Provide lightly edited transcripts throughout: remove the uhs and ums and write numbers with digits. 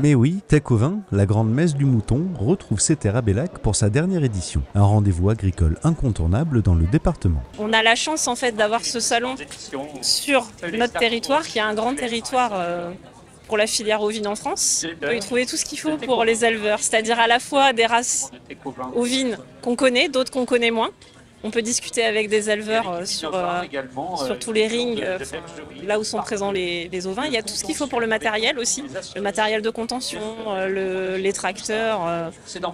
Mais oui, Tech au vin, la grande messe du mouton, retrouve ses terres à Bellac pour sa dernière édition. Un rendez-vous agricole incontournable dans le département. On a la chance en fait d'avoir ce salon sur notre territoire, qui est un grand territoire pour la filière ovine en France. On peut y trouver tout ce qu'il faut pour les éleveurs, c'est-à-dire à la fois des races ovines qu'on connaît, d'autres qu'on connaît moins. On peut discuter avec des éleveurs sur tous les rings, là où sont présents les ovins. Il y a tout ce qu'il faut pour le matériel aussi, le matériel de contention, les tracteurs,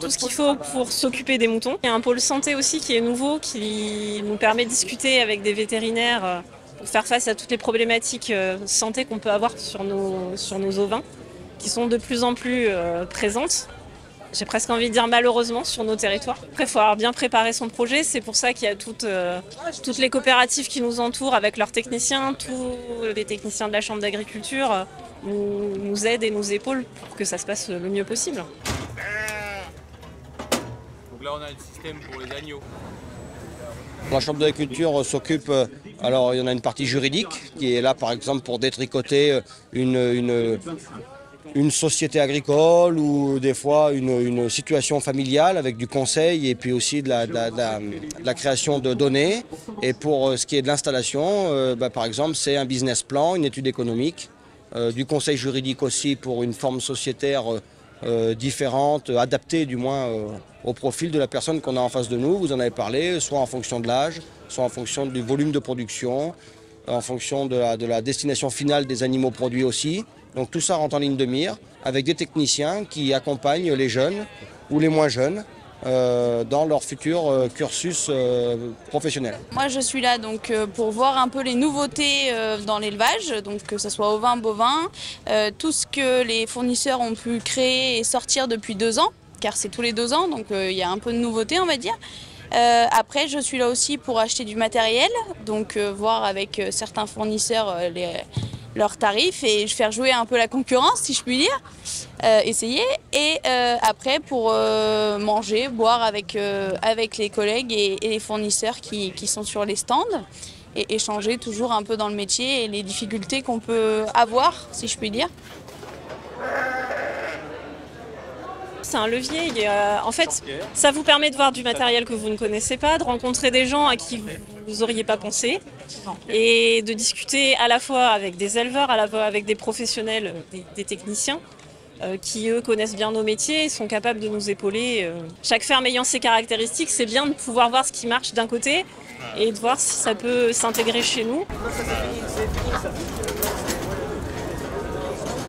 tout ce qu'il faut pour s'occuper des moutons. Il y a un pôle santé aussi qui est nouveau, qui nous permet de discuter avec des vétérinaires pour faire face à toutes les problématiques santé qu'on peut avoir sur nos ovins, qui sont de plus en plus présentes. J'ai presque envie de dire malheureusement sur nos territoires. Après, il faut avoir bien préparé son projet. C'est pour ça qu'il y a toutes les coopératives qui nous entourent avec leurs techniciens. Tous les techniciens de la Chambre d'agriculture nous aident et nous épaulent pour que ça se passe le mieux possible. Donc là, on a le système pour les agneaux. La Chambre d'agriculture s'occupe, alors il y en a une partie juridique qui est là par exemple pour détricoter une société agricole ou des fois une situation familiale avec du conseil et puis aussi de la création de données. Et pour ce qui est de l'installation, par exemple, c'est un business plan, une étude économique, du conseil juridique aussi pour une forme sociétaire différente, adaptée du moins au profil de la personne qu'on a en face de nous. Vous en avez parlé, soit en fonction de l'âge, soit en fonction du volume de production, en fonction de la destination finale des animaux produits aussi. Donc tout ça rentre en ligne de mire avec des techniciens qui accompagnent les jeunes ou les moins jeunes dans leur futur cursus professionnel. Moi je suis là donc pour voir un peu les nouveautés dans l'élevage, donc que ce soit ovin, bovin, tout ce que les fournisseurs ont pu créer et sortir depuis 2 ans, car c'est tous les 2 ans, donc il y a un peu de nouveauté on va dire. Après je suis là aussi pour acheter du matériel, donc voir avec certains fournisseurs leurs tarifs et faire jouer un peu la concurrence si je puis dire, essayer. Et après pour manger, boire avec les collègues et les fournisseurs qui sont sur les stands et échanger toujours un peu dans le métier et les difficultés qu'on peut avoir si je puis dire. C'est un levier, en fait ça vous permet de voir du matériel que vous ne connaissez pas, de rencontrer des gens à qui vous n'auriez pas pensé et de discuter à la fois avec des éleveurs, à la fois avec des professionnels, des techniciens qui eux connaissent bien nos métiers et sont capables de nous épauler. Chaque ferme ayant ses caractéristiques, c'est bien de pouvoir voir ce qui marche d'un côté et de voir si ça peut s'intégrer chez nous.